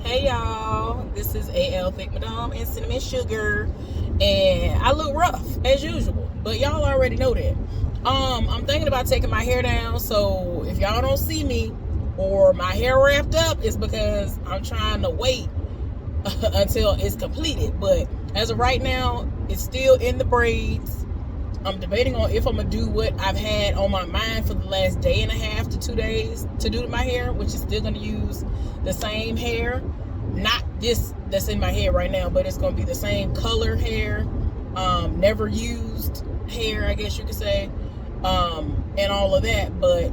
Hey y'all, this is AL Thick Madame and Cinnamon Sugar, and I look rough as usual, but y'all already know that. I'm thinking about taking my hair down, so if y'all don't see me or my hair wrapped up, it's because I'm trying to wait until it's completed. But as of right now, it's still in the braids. I'm debating on if I'm gonna do what I've had on my mind for the last day and a half to 2 days to do to my hair, which is still gonna use the same hair, not this that's in my head right now, but it's gonna be the same color hair, never used hair, I guess you could say, and all of that. But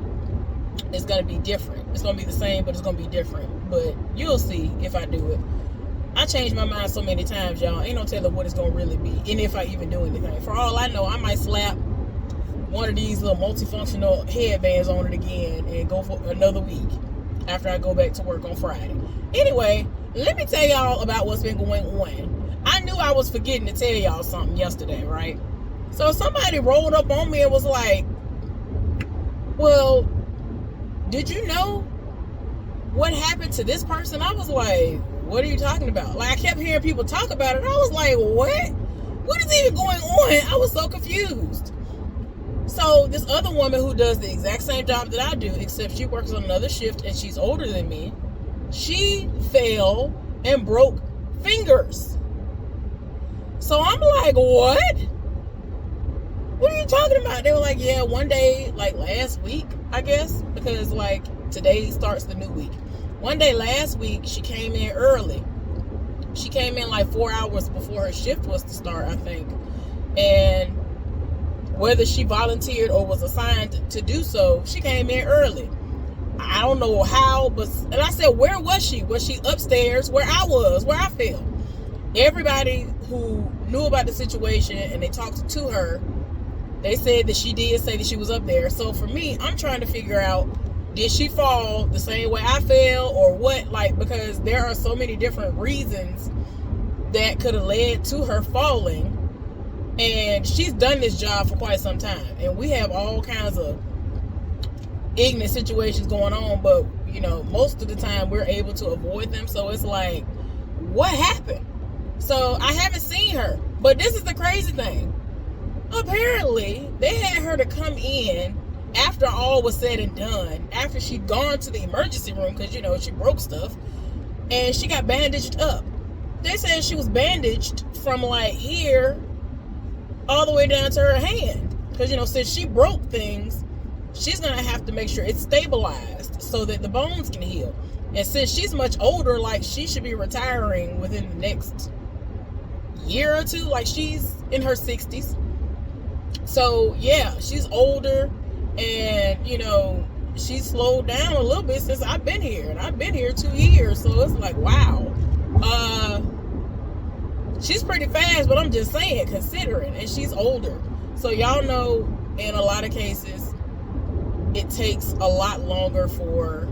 it's gonna be different. It's gonna be the same, but it's gonna be different. But you'll see if I do it. I changed my mind so many times, y'all. Ain't no telling what it's gonna really be, and if I even do anything. For all I know, I might slap one of these little multifunctional headbands on it again and go for another week after I go back to work on Friday. Anyway, let me tell y'all about what's been going on. I knew I was forgetting to tell y'all something yesterday, right? So somebody rolled up on me and was like, well, did you know what happened to this person? I was like, what are you talking about? Like, I kept hearing people talk about it, and I was like, what? What is even going on? I was so confused. So this other woman who does the exact same job that I do, except she works on another shift and she's older than me, she fell and broke fingers. So I'm like, what? What are you talking about? They were like, yeah, one day, like last week, I guess, because like today starts the new week. One day last week, she came in early. She came in like 4 hours before her shift was to start, I think. And whether she volunteered or was assigned to do so, she came in early. I don't know how, but, and I said, where was she? Was she upstairs where I was, where I fell? Everybody who knew about the situation and they talked to her, they said that she did say that she was up there. So for me, I'm trying to figure out, did she fall the same way I fell or what? Like, because there are so many different reasons that could have led to her falling. And she's done this job for quite some time. And we have all kinds of ignorant situations going on, but, you know, most of the time we're able to avoid them. So it's like, what happened? So I haven't seen her. But this is the crazy thing. Apparently, they had her to come in after all was said and done, after she'd gone to the emergency room because, you know, she broke stuff, and she got bandaged up. They said she was bandaged from like here all the way down to her hand because, you know, since she broke things, she's gonna have to make sure it's stabilized so that the bones can heal. And since she's much older, like, she should be retiring within the next year or two. Like, she's in her 60s. So yeah, she's older, and, you know, she's slowed down a little bit since I've been here, and I've been here 2 years. So it's like, wow, she's pretty fast, but I'm just saying, considering, and she's older. So y'all know, in a lot of cases, it takes a lot longer for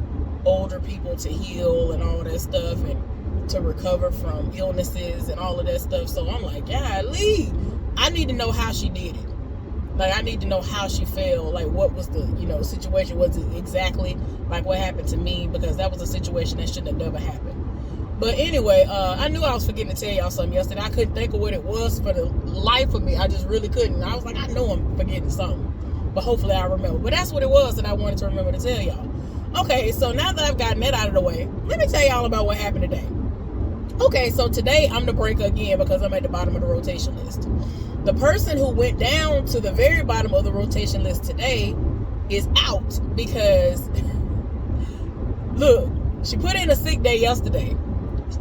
older people to heal and all that stuff, and to recover from illnesses and all of that stuff. So I'm like, golly, I need to know how she did it. Like, I need to know how she fell. Like, what was the, you know, situation? Was it exactly like what happened to me? Because that was a situation that shouldn't have never happened. But anyway, I knew I was forgetting to tell y'all something yesterday. I couldn't think of what it was for the life of me. I just really couldn't. I was like, I know I'm forgetting something, but hopefully I remember. But that's what it was that I wanted to remember to tell y'all. Okay, so now that I've gotten that out of the way, let me tell y'all about what happened today. Okay, so today I'm the breaker again because I'm at the bottom of the rotation list. The person who went down to the very bottom of the rotation list today is out because, look, she put in a sick day yesterday.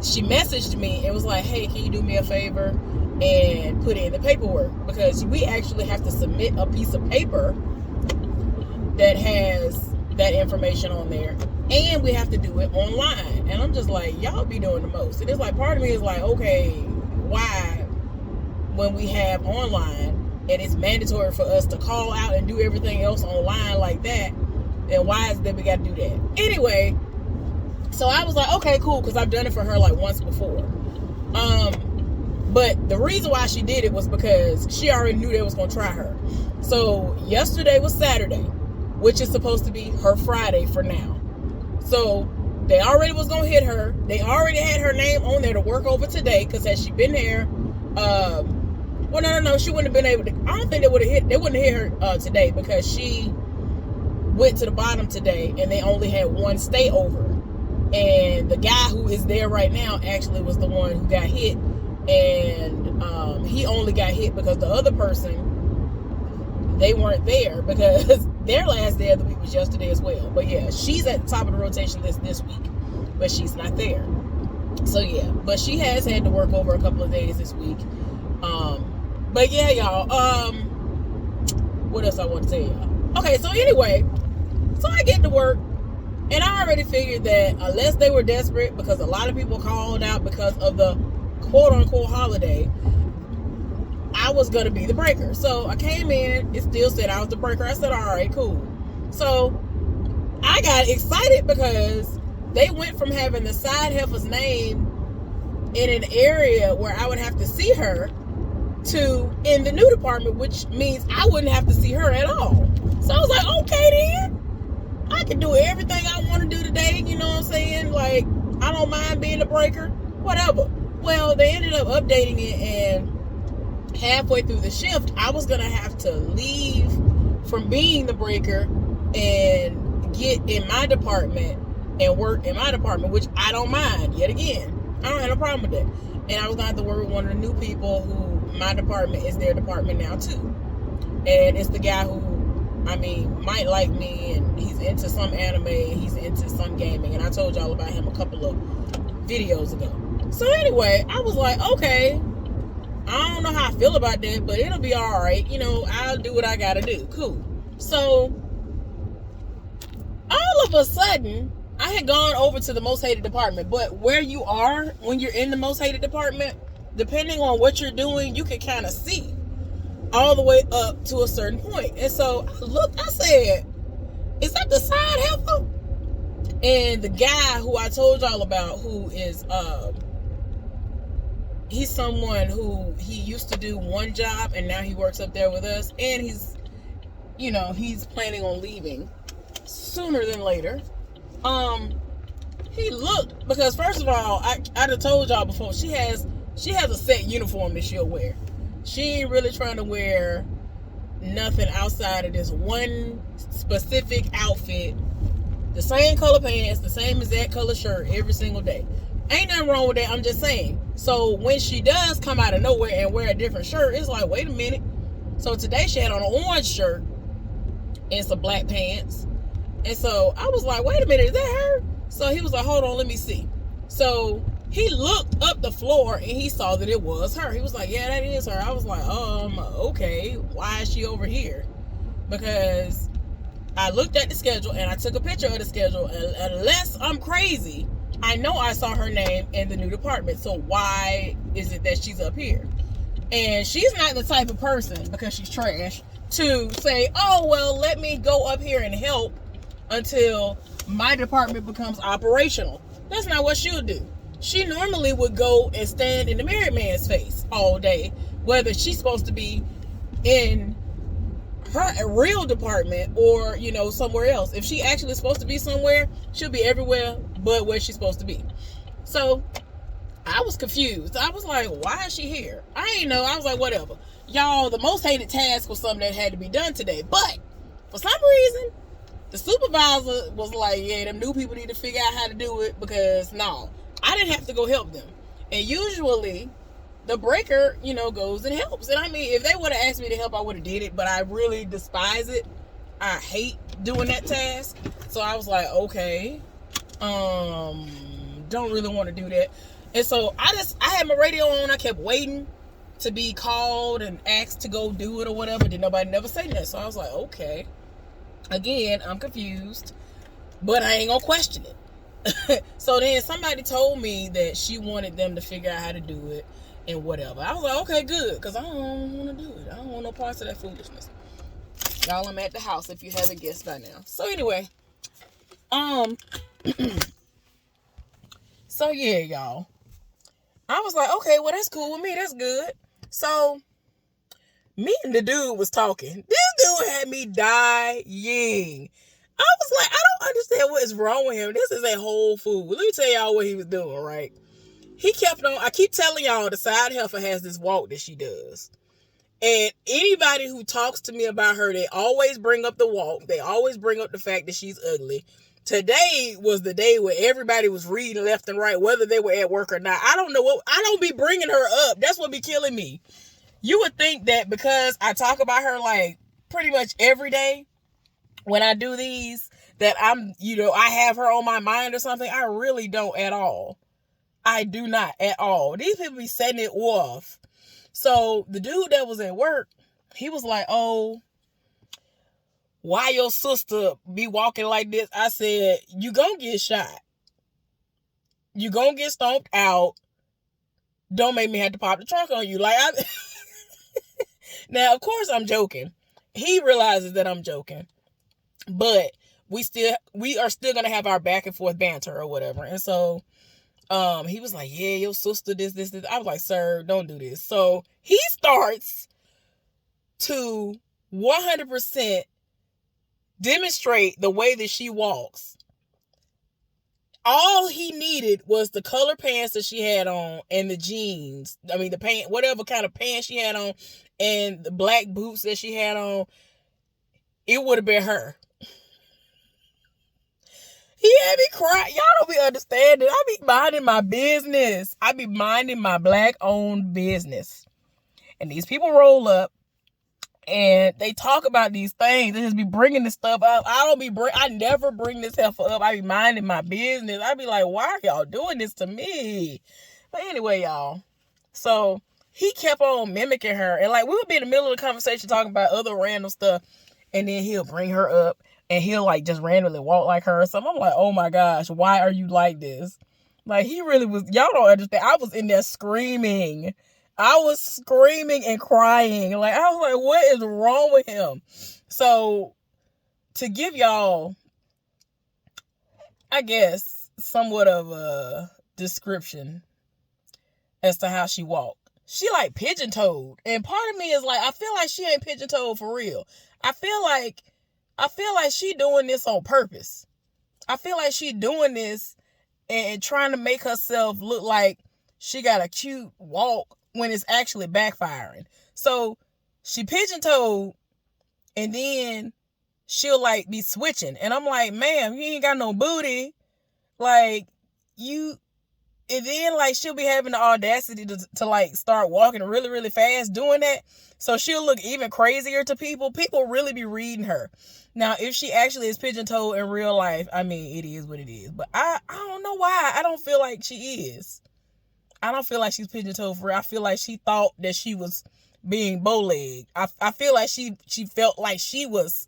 She messaged me and was like, hey, can you do me a favor and put in the paperwork? Because we actually have to submit a piece of paper that has that information on there, and we have to do it online. And I'm just like, y'all be doing the most. And it's like, part of me is like, okay, why, when we have online and it's mandatory for us to call out and do everything else online like that, then why is it that we got to do that? Anyway, so I was like, okay, cool, because I've done it for her like once before. But the reason why she did it was because she already knew they was going to try her. So yesterday was Saturday, which is supposed to be her Friday for now. So they already was gonna hit her. They already had her name on there to work over today, because had she been there, well, no, she wouldn't have been able to. I don't think they would have hit. They wouldn't hit her today, because she went to the bottom today, and they only had one stay over. And the guy who is there right now actually was the one who got hit, and he only got hit because the other person, they weren't there, because their last day of the week was yesterday as well. But yeah, she's at the top of the rotation list this week, but she's not there. So yeah, but she has had to work over a couple of days this week. But yeah, y'all, what else I want to tell y'all? Okay, so anyway, so I get to work, and I already figured that unless they were desperate, because a lot of people called out because of the quote-unquote holiday, I was going to be the breaker. So I came in, it still said I was the breaker. I said, all right, cool. So I got excited because they went from having the side heifer's name in an area where I would have to see her to in the new department, which means I wouldn't have to see her at all. So I was like, okay then, I can do everything I want to do today, you know what I'm saying? Like, I don't mind being the breaker, whatever. Well, they ended up updating it, and halfway through the shift, I was gonna have to leave from being the breaker and get in my department and work in my department, which I don't mind. Yet again, I don't have no problem with that. And I was gonna have to work with one of the new people who my department is their department now too. And it's the guy who, I mean, might like me, and he's into some anime, and he's into some gaming, and I told y'all about him a couple of videos ago. So anyway, I was like, okay, I don't know how I feel about that, but it'll be all right. You know, I'll do what I gotta do. Cool. So all of a sudden, I had gone over to the most hated department, but where you are when you're in the most hated department, depending on what you're doing, you can kind of see all the way up to a certain point. And so I looked, I said, is that the side heifer? And the guy who I told y'all about, who is he's someone who, he used to do one job and now he works up there with us, and he's, you know, he's planning on leaving sooner than later. He looked, because first of all, I'd have told y'all before, she has a set uniform that she'll wear. She ain't really trying to wear nothing outside of this one specific outfit, the same color pants, the same exact color shirt every single day. Ain't nothing wrong with that, I'm just saying. So when she does come out of nowhere and wear a different shirt, it's like, wait a minute. So today she had on an orange shirt and some black pants. And so I was like, wait a minute, is that her? So he was like, hold on, let me see. So he looked up the floor and he saw that it was her. He was like, yeah, that is her. I was like, okay, why is she over here? Because I looked at the schedule and I took a picture of the schedule, and unless I'm crazy, I know I saw her name in the new department. So why is it that she's up here? And she's not the type of person, because she's trash, to say, oh, well, let me go up here and help until my department becomes operational. That's not what she'll do. She normally would go and stand in the married man's face all day, whether she's supposed to be in her real department or, you know, somewhere else. If she actually is supposed to be somewhere, she'll be everywhere but where she's supposed to be. So I was confused. I was like, why is she here? I ain't know. I was like, whatever. Y'all, the most hated task was something that had to be done today. But for some reason, the supervisor was like, yeah, them new people need to figure out how to do it, because no, I didn't have to go help them. And usually the breaker, you know, goes and helps. And I mean, if they would have asked me to help, I would have did it, but I really despise it. I hate doing that task. So I was like, okay, don't really want to do that. And so I had my radio on. I kept waiting to be called and asked to go do it or whatever. Did nobody never say that? So I was like, okay. Again, I'm confused, but I ain't gonna question it. So then somebody told me that she wanted them to figure out how to do it and whatever. I was like, okay, good, because I don't want to do it. I don't want no parts of that foolishness. Y'all, I'm at the house if you haven't guessed by now. So anyway, so yeah, y'all. I was like, okay, well, that's cool with me. That's good. So me and the dude was talking. This dude had me dying. I was like, I don't understand what is wrong with him. This is a Whole Food. Let me tell y'all what he was doing, right? He kept on, I keep telling y'all, the side heifer has this walk that she does. And anybody who talks to me about her, they always bring up the walk. They always bring up the fact that she's ugly. Today was the day where everybody was reading left and right, whether they were at work or not. I don't know I don't be bringing her up. That's what be killing me. You would think that because I talk about her like pretty much every day when I do these, that I'm, I have her on my mind or something. I really don't at all. I do not at all. These people be setting it off. So the dude that was at work, he was like, oh, why your sister be walking like this? I said, you gonna get shot. You gonna get stomped out. Don't make me have to pop the trunk on you. Now, of course I'm joking. He realizes that I'm joking. But we are still gonna have our back and forth banter or whatever. And so he was like, yeah, your sister, this. I was like, sir, don't do this. So he starts to 100% demonstrate the way that she walks. All he needed was the color pants that she had on and the jeans. I mean, the pant, whatever kind of pants she had on, and the black boots that she had on. It would have been her. He had me cry. Y'all don't be understanding. I be minding my business. I be minding my black-owned business. And these people roll up and they talk about these things. They just be bringing this stuff up. I never bring this heifer up. I be minding my business. I be like, why are y'all doing this to me? But anyway, y'all. So he kept on mimicking her. And like, we would be in the middle of the conversation talking about other random stuff. And then he'll bring her up. And he'll like just randomly walk like her or something. I'm like, oh my gosh, why are you like this? Like, he really was, y'all don't understand. I was in there screaming. I was screaming and crying. Like, I was like, what is wrong with him? So, to give y'all, I guess, somewhat of a description as to how she walked. She like pigeon-toed. And part of me is like, I feel like she ain't pigeon-toed for real. I feel like she doing this on purpose. I feel like she doing this and trying to make herself look like she got a cute walk when it's actually backfiring. So she pigeon-toed and then she'll like be switching. And I'm like, ma'am, you ain't got no booty. Like, and then like she'll be having the audacity to like start walking really, really fast doing that. So she'll look even crazier to people. People really be reading her. Now, if she actually is pigeon-toed in real life, I mean, it is what it is. But I don't know why. I don't feel like she is. I don't feel like she's pigeon-toed for real. I feel like she thought that she was being bow-legged. I feel like she felt like she was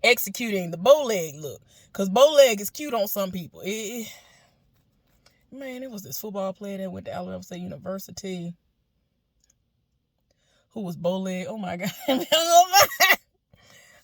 executing the bow-leg look. Because bow-leg is cute on some people. Man, it was this football player that went to Alabama State University who was bow-leg. Oh my God.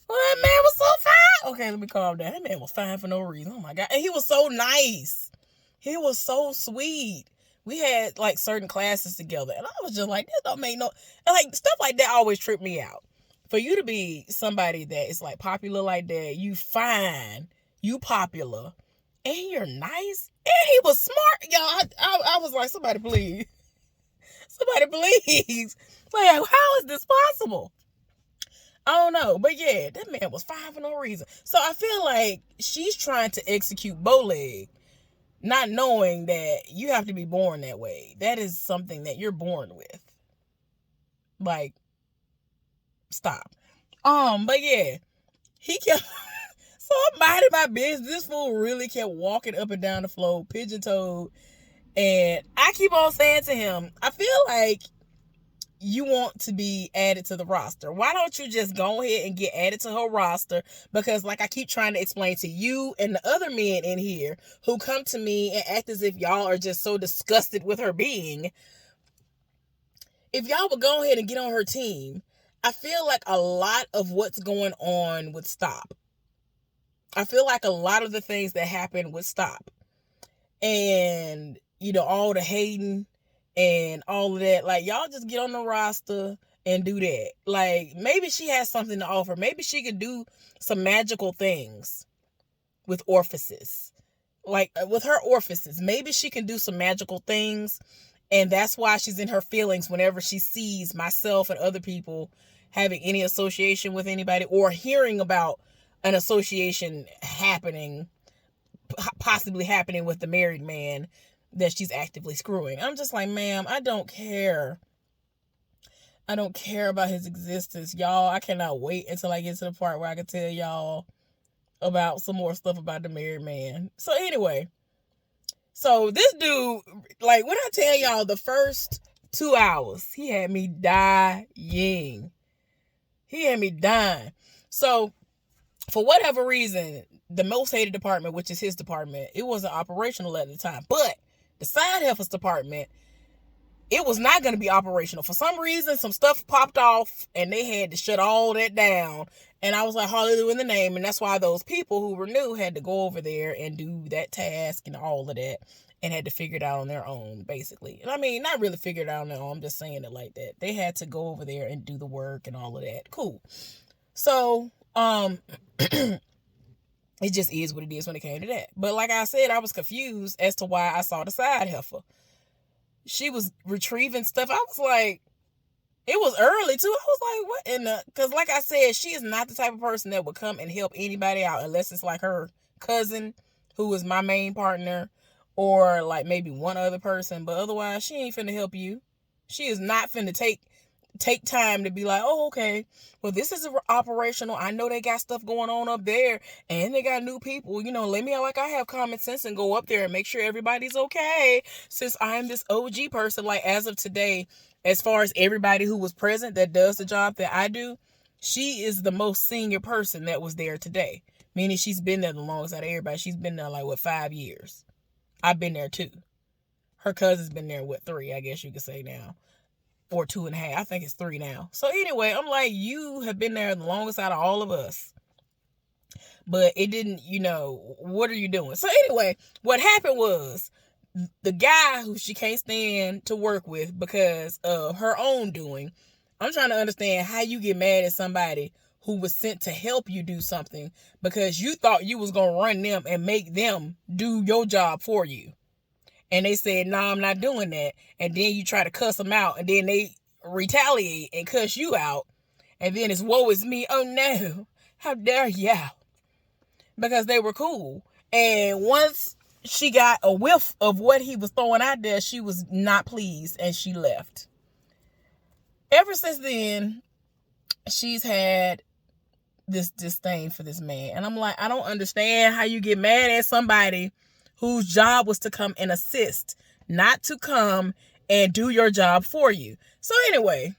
Well, that man was so fine. Okay, let me calm down. That man was fine for no reason. Oh my God. And he was so nice. He was so sweet. We had like certain classes together. And I was just like, this don't make no... And like stuff like that always tripped me out. For you to be somebody that is like popular like that, you fine, you popular, and you're nice, and he was smart. Y'all, I was like, somebody please. Somebody please. Like, how is this possible? I don't know. But yeah, that man was fine for no reason. So I feel like she's trying to execute bow-leg, not knowing that you have to be born that way. That is something that you're born with. Like, stop. But yeah, he kept... So I'm minding my business. This fool really kept walking up and down the floor, pigeon-toed. And I keep on saying to him, I feel like you want to be added to the roster. Why don't you just go ahead and get added to her roster? Because like I keep trying to explain to you and the other men in here who come to me and act as if y'all are just so disgusted with her being. If y'all would go ahead and get on her team, I feel like a lot of what's going on would stop. I feel like a lot of the things that happen would stop. And, all the hating and all of that. Like, y'all just get on the roster and do that. Like, maybe she has something to offer. Maybe she could do some magical things. with orifices. Like with her orifices, maybe she can do some magical things, and that's why she's in her feelings whenever she sees myself and other people having any association with anybody, or hearing about an association happening, possibly happening with the married man that she's actively screwing. I'm just like, ma'am, I don't care. I don't care about his existence. Y'all, I cannot wait until I get to the part where I can tell y'all about some more stuff about the married man. So anyway, so this dude, like when I tell y'all the first 2 hours, he had me dying. He had me dying. So for whatever reason, the most hated department, which is his department, it wasn't operational at the time. But the side heifers department, it was not going to be operational. For some reason, some stuff popped off and they had to shut all that down. And I was like, hallelujah in the name. And that's why those people who were new had to go over there and do that task and all of that, and had to figure it out on their own, basically. And I mean, not really figure it out on their own. I'm just saying it like that. They had to go over there and do the work and all of that. Cool. So, it just is what it is when it came to that. But like I said, I was confused as to why I saw the side heifer. She was retrieving stuff. I was like, it was early too. I was like, what in the, because like I said, she is not the type of person that would come and help anybody out unless it's like her cousin, who is my main partner, or like maybe one other person. But otherwise, she ain't finna help you. She is not finna take time to be like, oh, okay, well, this is operational. I know they got stuff going on up there and they got new people. You know, let me, like, I have common sense and go up there and make sure everybody's okay. Since I'm this OG person, like as of today, as far as everybody who was present that does the job that I do, she is the most senior person that was there today. Meaning she's been there the longest out of everybody. She's been there like, 5 years? I've been there 2. Her cousin's been there, 3, I guess you could say now. Or 2.5. I think it's 3 now. So anyway, I'm like, you have been there the longest out of all of us. But it didn't, what are you doing? So anyway, what happened was the guy who she can't stand to work with because of her own doing. I'm trying to understand how you get mad at somebody who was sent to help you do something because you thought you was going to run them and make them do your job for you. And they said, no, I'm not doing that. And then you try to cuss them out. And then they retaliate and cuss you out. And then it's, woe is me. Oh, no. How dare y'all? Because they were cool. And once she got a whiff of what he was throwing out there, she was not pleased. And she left. Ever since then, she's had this disdain for this man. And I'm like, I don't understand how you get mad at somebody whose job was to come and assist, not to come and do your job for you. So anyway,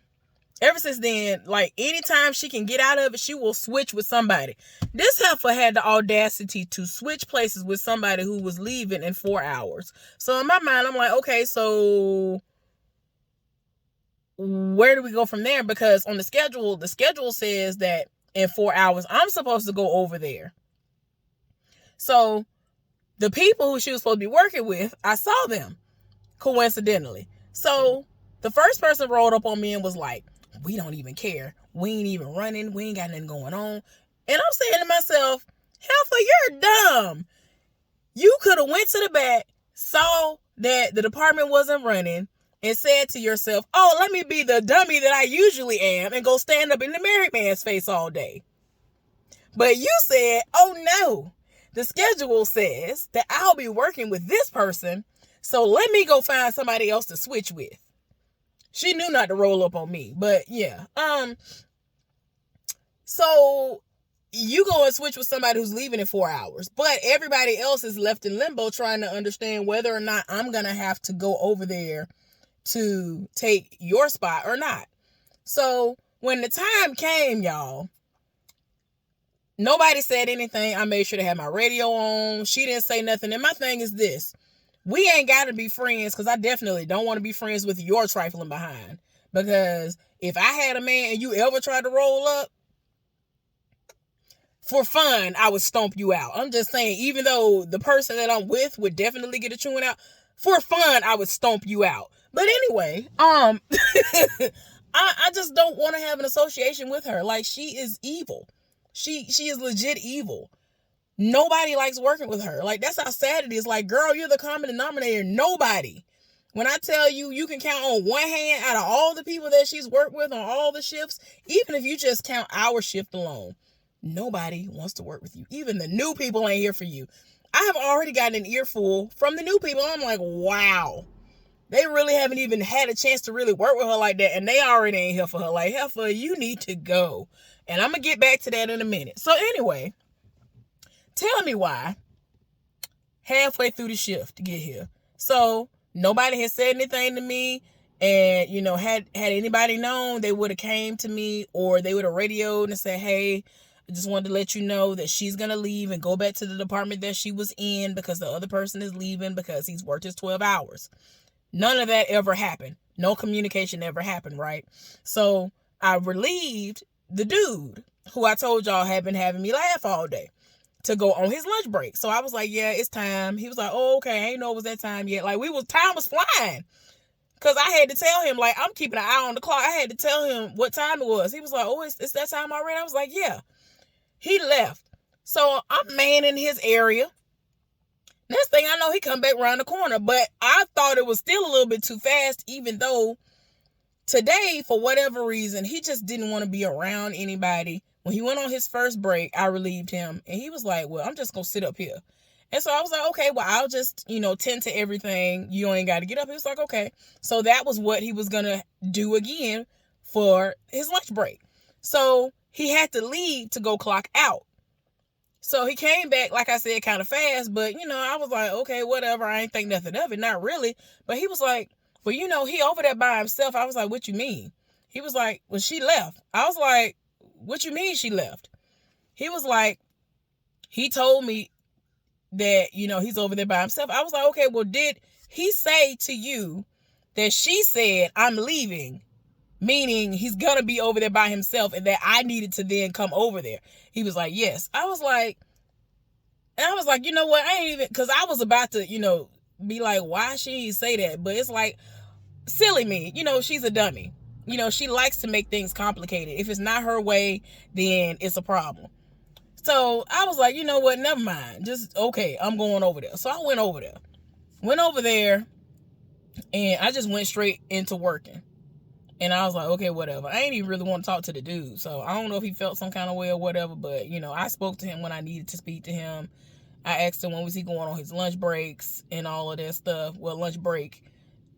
ever since then, like anytime she can get out of it, she will switch with somebody. This heifer had the audacity to switch places with somebody who was leaving in 4 hours. So in my mind, I'm like, okay, so where do we go from there? Because on the schedule says that in 4 hours, I'm supposed to go over there. So the people who she was supposed to be working with, I saw them, coincidentally. So the first person rolled up on me and was like, we don't even care. We ain't even running. We ain't got nothing going on. And I'm saying to myself, heifer, you're dumb. You could have went to the back, saw that the department wasn't running, and said to yourself, oh, let me be the dummy that I usually am and go stand up in the married man's face all day. But you said, oh no. The schedule says that I'll be working with this person, so let me go find somebody else to switch with. She knew not to roll up on me, but yeah. So you go and switch with somebody who's leaving in 4 hours, but everybody else is left in limbo trying to understand whether or not I'm going to have to go over there to take your spot or not. So when the time came, y'all, nobody said anything. I made sure to have my radio on. She didn't say nothing. And my thing is this. We ain't got to be friends because I definitely don't want to be friends with your trifling behind. Because if I had a man and you ever tried to roll up, for fun, I would stomp you out. I'm just saying, even though the person that I'm with would definitely get a chewing out, for fun, I would stomp you out. But anyway, I just don't want to have an association with her. Like, she is evil. She is legit evil. Nobody likes working with her. Like, that's how sad it is. Like, girl, you're the common denominator. Nobody. When I tell you, you can count on one hand out of all the people that she's worked with on all the shifts, even if you just count our shift alone, nobody wants to work with you. Even the new people ain't here for you. I have already gotten an earful from the new people. I'm like, wow. They really haven't even had a chance to really work with her like that, and they already ain't here for her. Like, Heifer, you need to go. And I'm going to get back to that in a minute. So anyway, tell me why halfway through the shift to get here. So nobody had said anything to me, and had anybody known, they would have came to me, or they would have radioed and said, hey, I just wanted to let you know that she's going to leave and go back to the department that she was in because the other person is leaving because he's worked his 12 hours. None of that ever happened. No communication ever happened, right? So I relieved the dude who I told y'all had been having me laugh all day to go on his lunch break. So I was like, yeah, it's time. He was like, oh, okay. I ain't know it was that time yet. Like, time was flying. Because I had to tell him, like, I'm keeping an eye on the clock. I had to tell him what time it was. He was like, oh, it's that time already? I was like, yeah. He left. So I'm manning his area. Next thing I know, he come back around the corner. But I thought it was still a little bit too fast, even though today, for whatever reason, he just didn't want to be around anybody. When he went on his first break, I relieved him. And he was like, well, I'm just going to sit up here. And so I was like, okay, well, I'll just, tend to everything. You ain't got to get up. He was like, okay. So that was what he was going to do again for his lunch break. So he had to leave to go clock out. So he came back, like I said, kind of fast. But, I was like, okay, whatever. I ain't think nothing of it. Not really. But he was like, well, he over there by himself. I was like, what you mean? He was like, well, she left. I was like, what you mean she left? He was like, he told me that, he's over there by himself. I was like, okay, well, did he say to you that she said, I'm leaving, meaning he's going to be over there by himself and that I needed to then come over there? He was like, yes. I was like, you know what? I ain't even, because I was about to, be like, why she say that? But it's like, silly me. She's a dummy. She likes to make things complicated. If it's not her way, then it's a problem. So I was like, you know what? Never mind. Just, okay, I'm going over there. So I went over there. And I just went straight into working. And I was like, okay, whatever. I ain't even really want to talk to the dude. So I don't know if he felt some kind of way or whatever. But, I spoke to him when I needed to speak to him. I asked him when was he going on his lunch breaks and all of that stuff. Well, lunch break.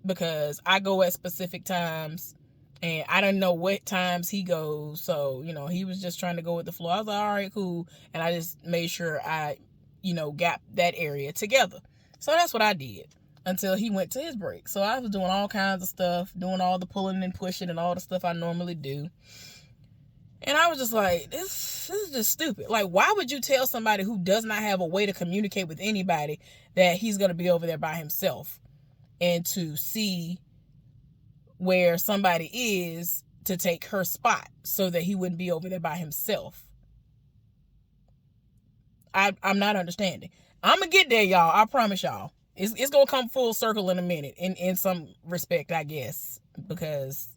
Because I go at specific times. And I didn't know what times he goes. So, he was just trying to go with the flow. I was like, all right, cool. And I just made sure I, got that area together. So that's what I did until he went to his break. So I was doing all kinds of stuff, doing all the pulling and pushing and all the stuff I normally do. And I was just like, this is just stupid. Like, why would you tell somebody who does not have a way to communicate with anybody that he's going to be over there by himself and to see where somebody is to take her spot so that he wouldn't be over there by himself? I'm not understanding. I'm going to get there, y'all. I promise y'all. It's going to come full circle in a minute in some respect, I guess, because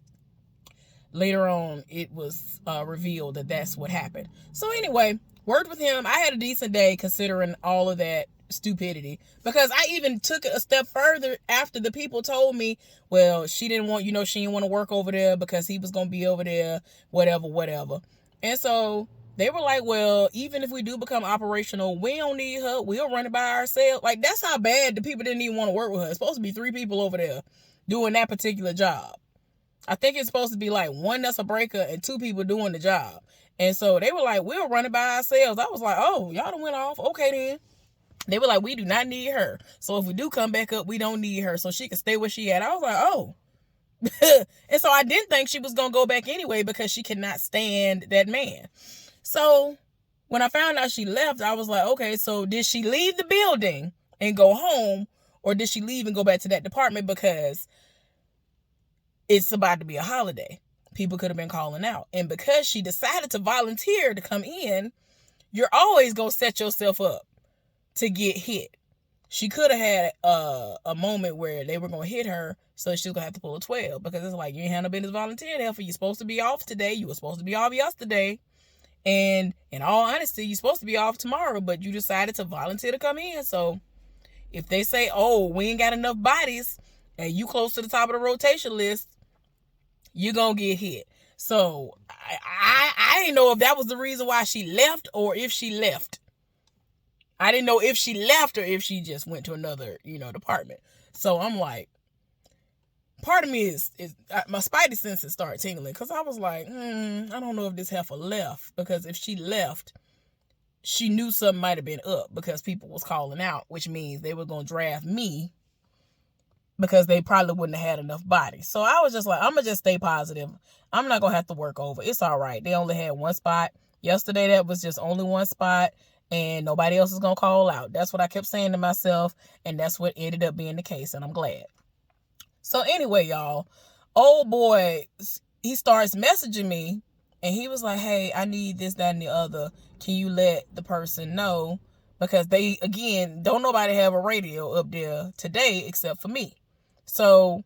later on it was revealed that that's what happened. So anyway, worked with him. I had a decent day considering all of that stupidity, because I even took it a step further after the people told me, well, she didn't want, she didn't want to work over there because he was going to be over there, whatever. And so they were like, well, even if we do become operational, we don't need her. We'll run it by ourselves. Like, that's how bad the people didn't even want to work with her. It's supposed to be 3 people over there doing that particular job. I think it's supposed to be like 1 that's a breaker and 2 people doing the job. And so they were like, we'll run it by ourselves. I was like, oh, y'all done went off. Okay, then. They were like, we do not need her. So if we do come back up, we don't need her. So she can stay where she at. I was like, oh. And so I didn't think she was going to go back anyway because she cannot stand that man. So when I found out she left, I was like, okay, so did she leave the building and go home, or did she leave and go back to that department because it's about to be a holiday? People could have been calling out. And because she decided to volunteer to come in, you're always going to set yourself up to get hit. She could have had a moment where they were going to hit her, so she was going to have to pull a 12, because it's like, you ain't had no business volunteering there for. You're supposed to be off today. You were supposed to be off yesterday. And in all honesty, you're supposed to be off tomorrow, but you decided to volunteer to come in. So if they say, oh, we ain't got enough bodies and you close to the top of the rotation list, you're going to get hit. So I didn't know if that was the reason why she left or if she left. I didn't know if she left or if she just went to another, department. So I'm like, part of me is my spidey senses started tingling because I was like, I don't know if this heifer left, because if she left, she knew something might have been up because people was calling out, which means they were going to draft me because they probably wouldn't have had enough bodies. So I was just like, I'm going to just stay positive. I'm not going to have to work over. It's all right. They only had one spot. Yesterday, that was just only one spot, and nobody else is going to call out. That's what I kept saying to myself, and that's what ended up being the case, and I'm glad. So anyway, y'all, old boy, he starts messaging me, and he was like, hey, I need this, that, and the other. Can you let the person know? Because they, again, don't nobody have a radio up there today except for me. So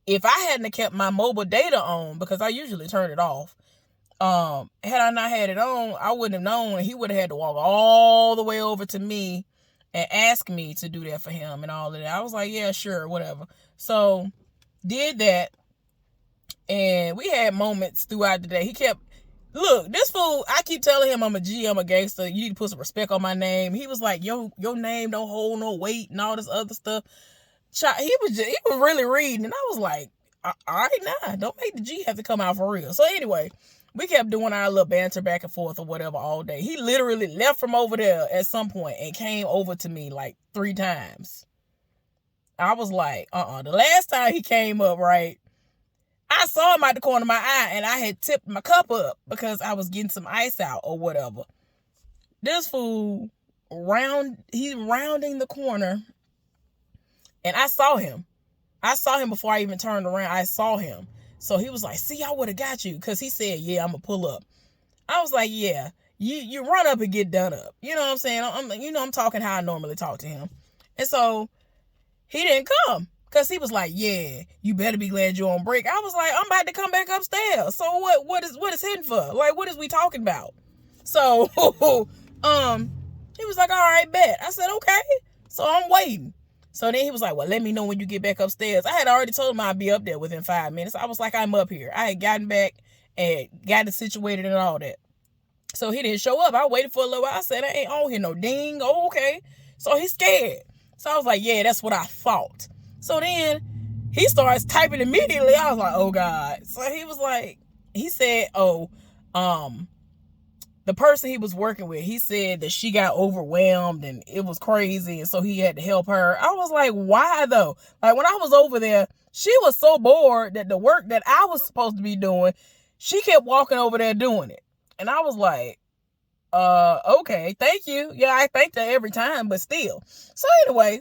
if I hadn't kept my mobile data on, because I usually turn it off, had I not had it on, I wouldn't have known. He would have had to walk all the way over to me and ask me to do that for him and all of that. I was like, yeah, sure, whatever. So did that, and we had moments throughout the day. He kept, look, this fool, I keep telling him I'm a G, I'm a gangster. You need to put some respect on my name. He was like, your name don't hold no weight and all this other stuff. He was really reading, and I was like, all right, nah, don't make the G have to come out for real. So anyway, we kept doing our little banter back and forth or whatever all day. He literally left from over there at some point and came over to me like 3 times. I was like, the last time he came up, right, I saw him out the corner of my eye, and I had tipped my cup up because I was getting some ice out or whatever. This fool, he's rounding the corner, and I saw him. I saw him before I even turned around. I saw him. So he was like, see, I would have got you. Because he said, yeah, I'm going to pull up. I was like, yeah, you run up and get done up. You know what I'm saying? I'm talking how I normally talk to him. And so he didn't come. Because he was like, yeah, you better be glad you're on break. I was like, I'm about to come back upstairs. So what is hidden for? Like, what is we talking about? So he was like, all right, bet. I said, okay. So I'm waiting. So then he was like, well, let me know when you get back upstairs. I had already told him I'd be up there within 5 minutes. I was like, I'm up here. I had gotten back and got it situated and all that. So he didn't show up. I waited for a little while. I said, I ain't on here no ding. Oh, okay. So he's scared. So I was like, yeah, that's what I thought. So then he starts typing immediately. I was like, oh, God. So he was like, he said, the person he was working with, he said that she got overwhelmed and it was crazy, and so he had to help her. I was like, why though? Like, when I was over there, she was so bored that the work that I was supposed to be doing, she kept walking over there doing it. And I was like, okay, thank you. Yeah, I thank her every time, but still. So anyway,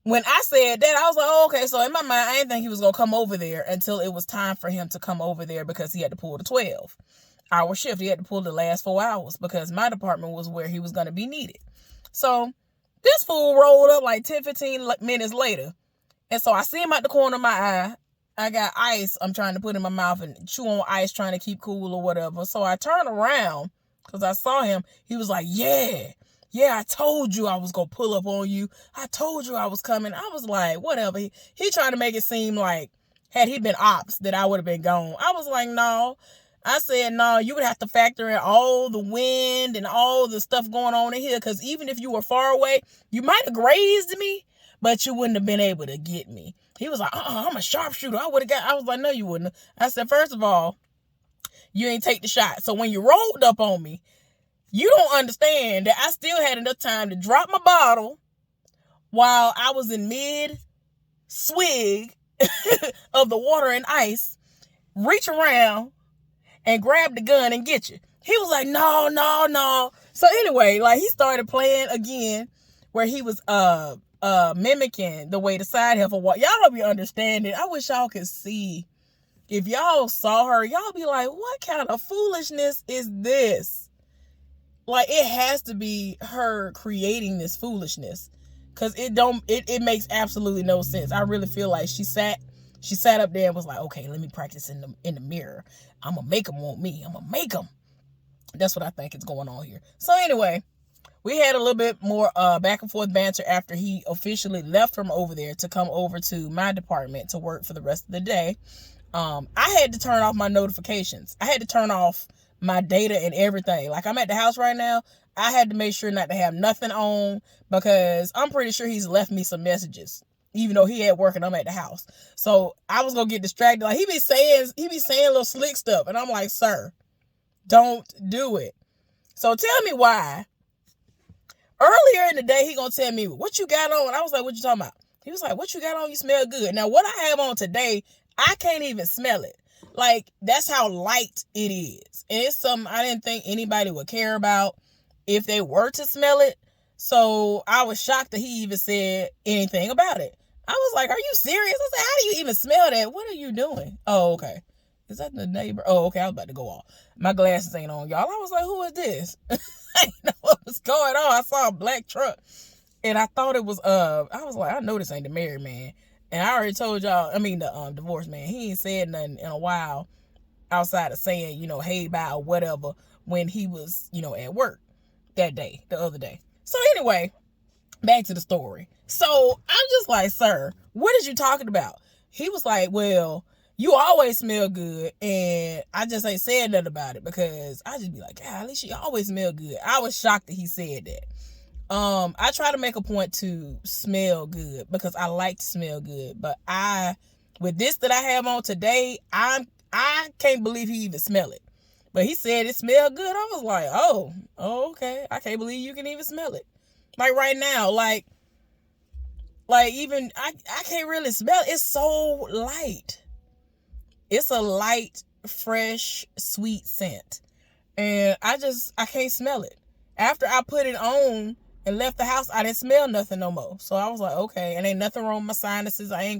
when I said that, I was like, oh, okay. So in my mind, I didn't think he was going to come over there until it was time for him to come over there because he had to pull the 12-hour shift. He had to pull the last 4 hours because my department was where he was going to be needed. So this fool rolled up like 10-15 minutes later. And so I see him at the corner of my eye. I got ice I'm trying to put in my mouth and chew on ice, trying to keep cool or whatever. So I turned around because I saw him. He was like, yeah, I told you I was going to pull up on you. I told you I was coming. I was like, whatever. He tried to make it seem like had he been ops that I would have been gone. I was like, no. I said, no, you would have to factor in all the wind and all the stuff going on in here, because even if you were far away, you might have grazed me, but you wouldn't have been able to get me. He was like, I'm a sharpshooter. I was like, no, you wouldn't. I said, first of all, you ain't take the shot. So when you rolled up on me, you don't understand that I still had enough time to drop my bottle while I was in mid-swig of the water and ice, reach around, and grab the gun and get you. He was like, no. So anyway, like, he started playing again where he was mimicking the way the side heifer walk. Y'all don't be understanding. I wish y'all could see. If y'all saw her, y'all be like, what kind of foolishness is this? Like, it has to be her creating this foolishness, because it makes absolutely no sense. I really feel like she sat She sat up there and was like, okay, let me practice in the mirror. I'm going to make them want me. I'm going to make them. That's what I think is going on here. So anyway, we had a little bit more back and forth banter after he officially left from over there to come over to my department to work for the rest of the day. I had to turn off my notifications. I had to turn off my data and everything. Like, I'm at the house right now. I had to make sure not to have nothing on because I'm pretty sure he's left me some messages, even though he at work and I'm at the house. So I was gonna get distracted. Like, he be saying little slick stuff, and I'm like, sir, don't do it. So tell me why. Earlier in the day, he gonna tell me, what you got on? I was like, what you talking about? He was like, what you got on? You smell good. Now, what I have on today, I can't even smell it. Like, that's how light it is. And it's something I didn't think anybody would care about if they were to smell it. So I was shocked that he even said anything about it. I was like, are you serious? I said, how do you even smell that? What are you doing? Oh, okay. Is that the neighbor? Oh, okay. I was about to go off. My glasses ain't on, y'all. I was like, who is this? I didn't know what was going on. I saw a black truck and I thought it was, I was like, I know this ain't the married man. And I already told y'all, the divorced man, he ain't said nothing in a while outside of saying, hey, bye, or whatever, when he was, at work that day, the other day. So anyway, back to the story. So I'm just like, sir, what is you talking about? He was like, well, you always smell good. And I just ain't saying nothing about it because I just be like, golly, she always smell good. I was shocked that he said that. I try to make a point to smell good because I like to smell good. But with this that I have on today, I can't believe he even smell it. But he said it smelled good. I was like, oh, okay. I can't believe you can even smell it. Like right now, like even I can't really smell it. It's so light. It's a light, fresh, sweet scent. And I can't smell it. After I put it on and left the house, I didn't smell nothing no more. So I was like, okay, and ain't nothing wrong with my sinuses. I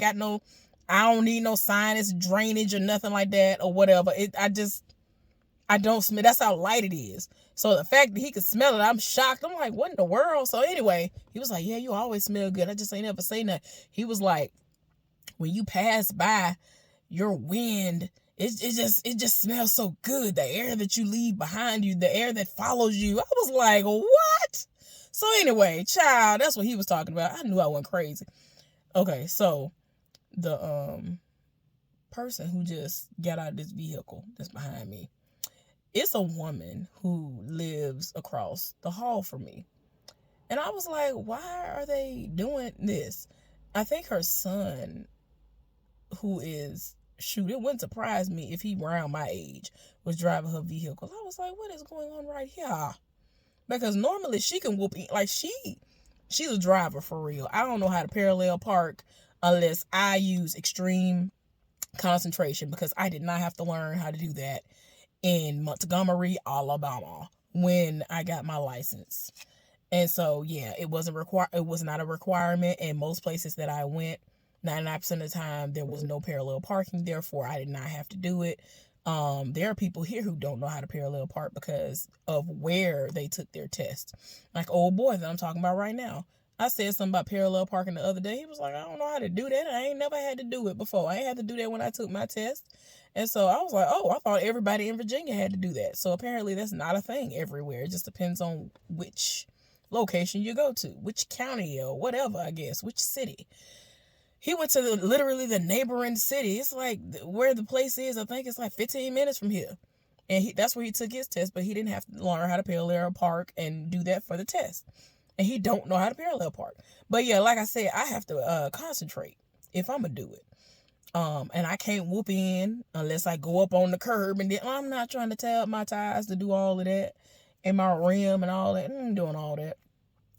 don't need no sinus drainage or nothing like that or whatever. I don't smell. That's how light it is. So the fact that he could smell it, I'm shocked. I'm like, what in the world? So anyway, he was like, yeah, you always smell good. I just ain't never say nothing. He was like, when you pass by, your wind, it just smells so good. The air that you leave behind you, the air that follows you. I was like, what? So anyway, child, that's what he was talking about. I knew I went crazy. Okay, so the person who just got out of this vehicle that's behind me, it's a woman who lives across the hall from me. And I was like, why are they doing this? I think her son, who is, it wouldn't surprise me if he around my age, was driving her vehicle. I was like, what is going on right here? Because normally she can whoop in, like she's a driver for real. I don't know how to parallel park unless I use extreme concentration, because I did not have to learn how to do that in Montgomery, Alabama when I got my license. And so, yeah, it was not a requirement. And most places that I went, 99% of the time, there was no parallel parking. Therefore, I did not have to do it. There are people here who don't know how to parallel park because of where they took their test. Like old boy that I'm talking about right now. I said something about parallel parking the other day. He was like, I don't know how to do that. I ain't never had to do it before. I ain't had to do that when I took my test. And so I was like, oh, I thought everybody in Virginia had to do that. So apparently that's not a thing everywhere. It just depends on which location you go to, which county or whatever, I guess, which city. He went to literally the neighboring city. It's like where the place is, I think it's like 15 minutes from here. And that's where he took his test, but he didn't have to learn how to parallel park and do that for the test. And he don't know how to parallel park. But yeah, like I said, I have to concentrate if I'm going to do it. And I can't whoop in unless I go up on the curb. And then I'm not trying to tell my tires to do all of that. And my rim and all that. I'm doing all that.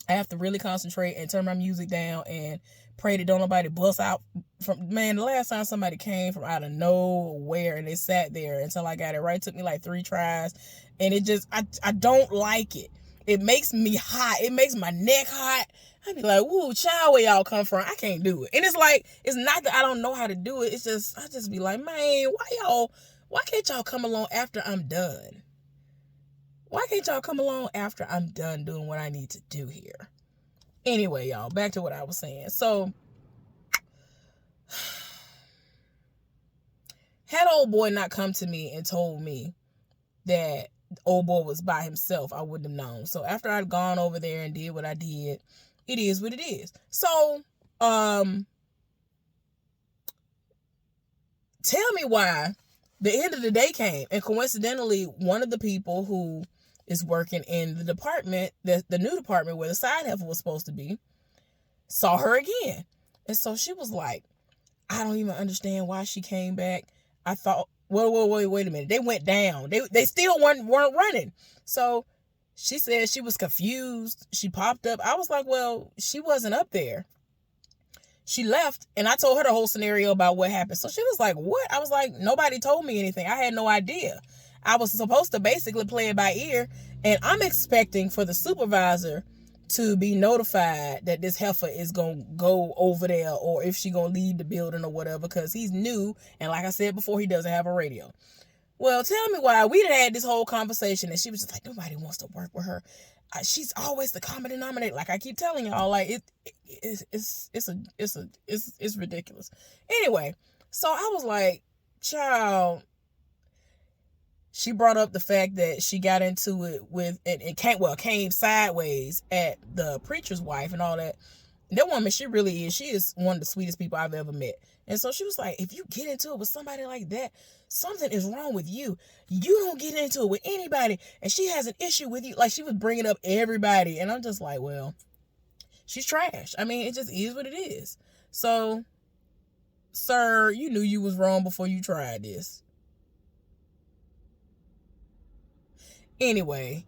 I have to really concentrate and turn my music down and pray that don't nobody bust out from, man, the last time somebody came from out of nowhere and they sat there until I got it right. It took me like 3 tries. And it just, I don't like it. It makes me hot. It makes my neck hot. I'd be like, woo, child, where y'all come from? I can't do it. And it's like, it's not that I don't know how to do it. It's just, I just be like, man, why can't y'all come along after I'm done? Why can't y'all come along after I'm done doing what I need to do here? Anyway, y'all, back to what I was saying. So, Had old boy not come to me and told me that old boy was by himself, I wouldn't have known. So after I'd gone over there and did what I did, it is what it is. So, tell me why the end of the day came, and coincidentally, one of the people who is working in the department, the new department where the side heifer was supposed to be, saw her again. And so she was like, I don't even understand why she came back. I thought, wait a minute. They went down. They still weren't running. So she said she was confused. She popped up. I was like, well, she wasn't up there. She left, and I told her the whole scenario about what happened. So she was like, what? I was like, nobody told me anything. I had no idea. I was supposed to basically play it by ear, and I'm expecting for the supervisor to be notified that this heifer is going to go over there, or if she going to leave the building or whatever, because he's new, and like I said before, he doesn't have a radio. Well, tell me why. We had this whole conversation, and she was just like, nobody wants to work with her. She's always the common denominator. Like I keep telling y'all, like it's ridiculous. Anyway, so I was like, child. She brought up the fact that she got into it with, and it came sideways at the preacher's wife and all that. And that woman, she really is. She is one of the sweetest people I've ever met. And so she was like, if you get into it with somebody like that, something is wrong with you. You don't get into it with anybody. And she has an issue with you. Like, she was bringing up everybody. And I'm just like, well, she's trash. I mean, it just is what it is. So, sir, you knew you was wrong before you tried this. Anyway,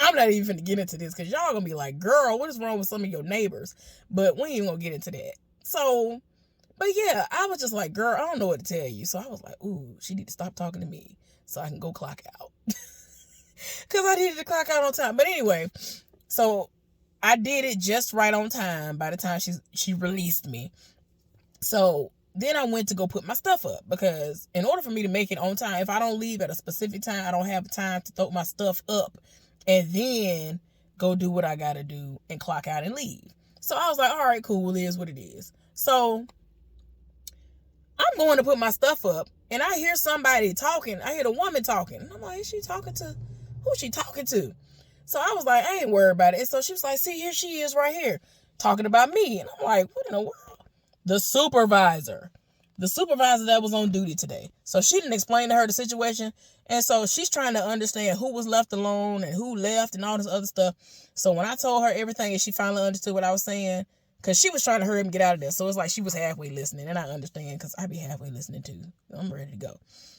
I'm not even going to get into this because y'all going to be like, girl, what is wrong with some of your neighbors? But we ain't going to get into that. So, but yeah, I was just like, girl, I don't know what to tell you. So I was like, ooh, she need to stop talking to me so I can go clock out. Because I needed to clock out on time. But anyway, so I did it just right on time by the time she released me. So then I went to go put my stuff up, because in order for me to make it on time, if I don't leave at a specific time, I don't have time to throw my stuff up and then go do what I got to do and clock out and leave. So I was like, all right, cool, it is what it is. So I'm going to put my stuff up, and I hear somebody talking. I hear the woman talking. And I'm like, is she talking to? Who's she talking to? So I was like, I ain't worried about it. And so she was like, see, here she is right here talking about me. And I'm like, what in the world? The supervisor that was on duty today. So she didn't explain to her the situation. And so she's trying to understand who was left alone and who left and all this other stuff. So when I told her everything and she finally understood what I was saying, because she was trying to hurry up and get out of there. So it's like she was halfway listening. And I understand, because I be halfway listening too. I'm ready to go.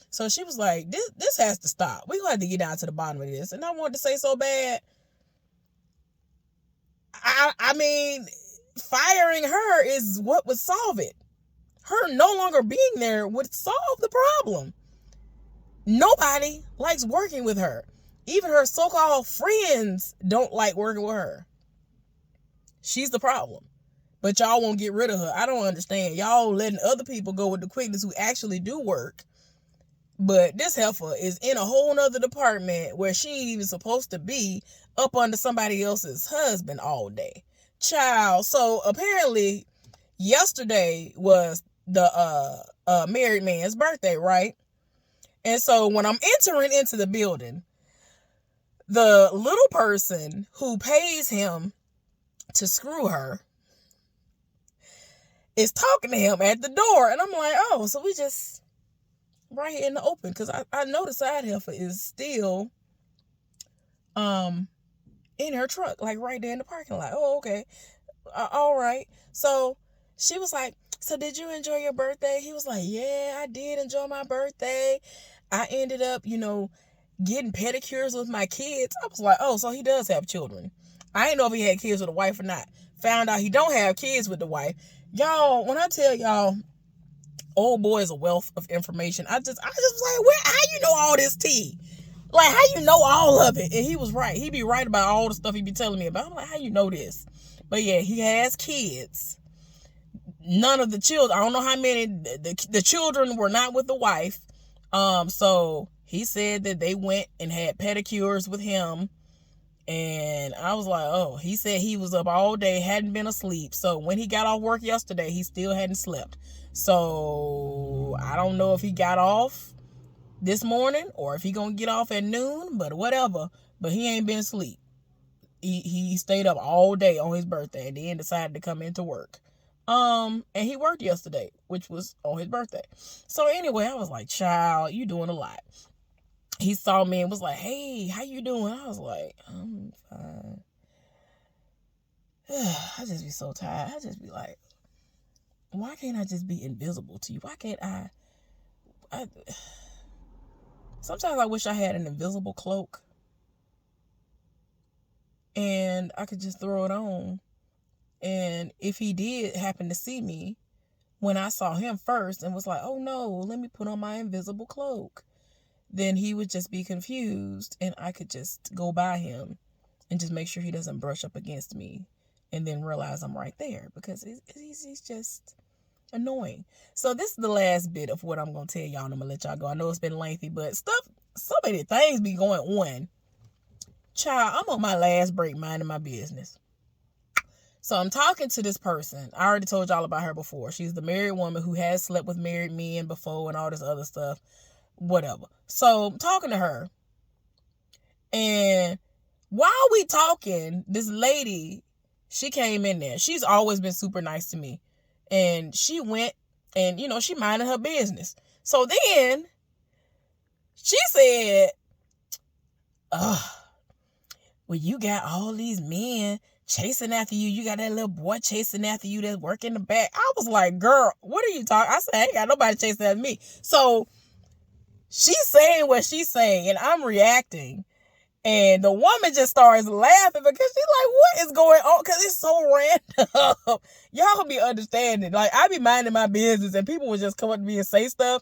So she was like, this has to stop. We're going to have to get down to the bottom of this. And I wanted to say so bad. I mean, firing her is what would solve it. Her no longer being there would solve the problem. Nobody likes working with her. Even her so-called friends don't like working with her. She's the problem. But y'all won't get rid of her. I don't understand. Y'all letting other people go with the quickness who actually do work. But this heifer is in a whole nother department where she ain't even supposed to be, up under somebody else's husband all day. Child. So apparently yesterday was the married man's birthday, right? And so when I'm entering into the building, the little person who pays him to screw her is talking to him at the door. And I'm like, oh, so we just right here in the open, because I know the side heifer is still in her truck, like right there in the parking lot. Oh, okay. All right. So she was like, so did you enjoy your birthday? He was like, yeah, I did enjoy my birthday. I ended up, getting pedicures with my kids. I was like, oh, so he does have children. I didn't know if he had kids with a wife or not. Found out he don't have kids with the wife. Y'all, when I tell y'all, old boy is a wealth of information. I just was like, how you know all this tea? Like, how you know all of it? And he was right. He be right about all the stuff he be telling me about. I'm like, how you know this? But yeah, he has kids. None of the children, I don't know how many, the children were not with the wife. So he said that they went and had pedicures with him And I was like, oh, he said he was up all day, hadn't been asleep. So when he got off work yesterday, he still hadn't slept. So I don't know if he got off this morning or if he gonna get off at noon, but whatever. But he ain't been asleep. He stayed up all day on his birthday and then decided to come into work. And he worked yesterday, which was on his birthday. So anyway, I was like, child, you doing a lot. He saw me and was like, hey, how you doing? I was like, I'm fine. I just be so tired. I just be like, why can't I just be invisible to you? Why can't I sometimes I wish I had an invisible cloak and I could just throw it on. And if he did happen to see me when I saw him first and was like, oh no, let me put on my invisible cloak, then he would just be confused and I could just go by him and just make sure he doesn't brush up against me and then realize I'm right there because he's just annoying. So this is the last bit of what I'm going to tell y'all and I'm going to let y'all go. I know it's been lengthy, but so many things be going on. Child, I'm on my last break minding my business. So I'm talking to this person. I already told y'all about her before. She's the married woman who has slept with married men before and all this other stuff. Whatever. So I'm talking to her. And while we talking, this lady, she came in there. She's always been super nice to me. And she went and, she minded her business. So then she said, well, you got all these men chasing after you. You got that little boy chasing after you that's working the back. I was like, girl, what are you talking? I said, I ain't got nobody chasing after me. So she's saying what she's saying, and I'm reacting. And the woman just starts laughing because she's like, what is going on? Because it's so random. Y'all be understanding. Like, I be minding my business, and people would just come up to me and say stuff.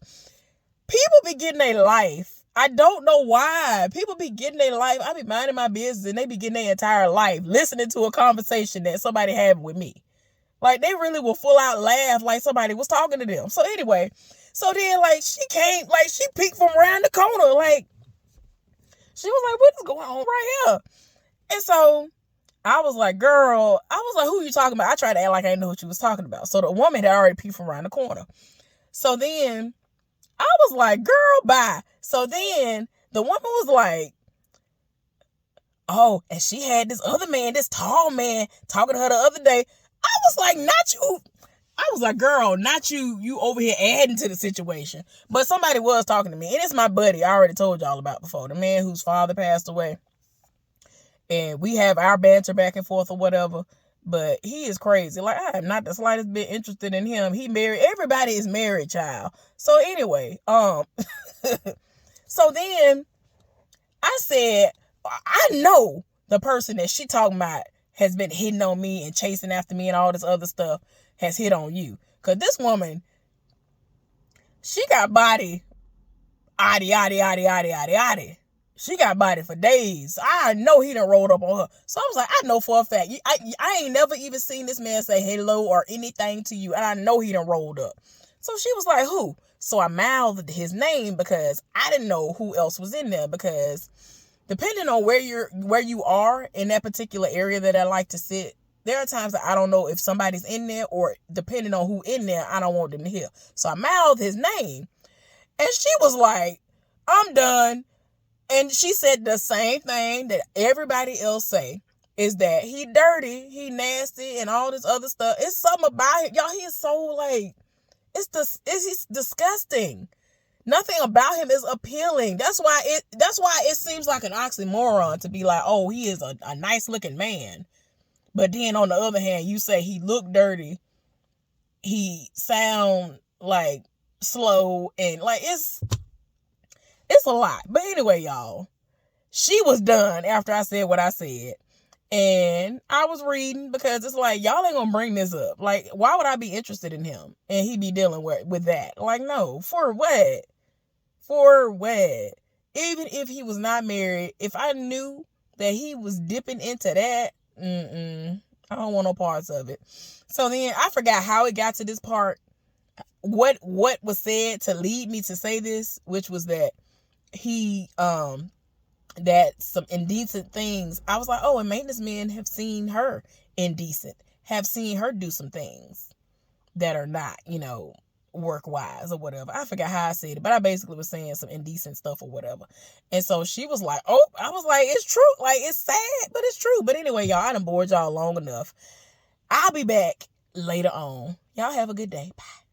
People be getting their life. I don't know why. People be getting their life. I be minding my business and they be getting their entire life listening to a conversation that somebody had with me. Like, they really will full out laugh like somebody was talking to them. So anyway, so then she came, she peeked from around the corner. She was like, what is going on right here? And so I was like, girl, who are you talking about? I tried to act like I didn't know what she was talking about. So the woman had already peeked from around the corner. So then I was like, girl, bye. So then the woman was like, oh, and she had this other man, this tall man, talking to her the other day. I was like, not you. I was like, girl, not you. You over here adding to the situation. But somebody was talking to me. And it's my buddy I already told y'all about before. The man whose father passed away. And we have our banter back and forth or whatever. But he is crazy. Like, I am not the slightest bit interested in him. He married. Everybody is married, child. So anyway, so then I said, I know the person that she talking about has been hitting on me and chasing after me and all this other stuff has hit on you. Because this woman, she got body, yaddy. She got body for days. I know he done rolled up on her. So I was like, I know for a fact. I ain't never even seen this man say hello or anything to you. And I know he done rolled up. So she was like, who? So I mouthed his name because I didn't know who else was in there. Because depending on where you are in that particular area that I like to sit, there are times that I don't know if somebody's in there, or depending on who in there, I don't want them to hear. So I mouthed his name. And she was like, I'm done. And she said the same thing that everybody else say, is that he dirty, he nasty, and all this other stuff. It's something about him. Y'all, he is so he's disgusting. Nothing about him is appealing. That's why it seems like an oxymoron to be like, oh, he is a nice looking man. But then on the other hand, you say he look dirty, he sound like slow, and it's a lot. But anyway, y'all, she was done after I said what I said. And I was reading because it's like, y'all ain't gonna bring this up. Like, why would I be interested in him? And he be dealing with that. Like, no, for what? For what? Even if he was not married, if I knew that he was dipping into that, I don't want no parts of it. So then I forgot how it got to this part. What was said to lead me to say this, which was that he that some indecent things. I was like, oh, and maintenance men have seen her indecent, have seen her do some things that are not, work wise or whatever. I forgot how I said it, but I basically was saying some indecent stuff or whatever. And so she was like, oh, I was like, it's true. Like, it's sad, but it's true. But anyway, y'all, I done bored y'all long enough. I'll be back later on. Y'all have a good day. Bye.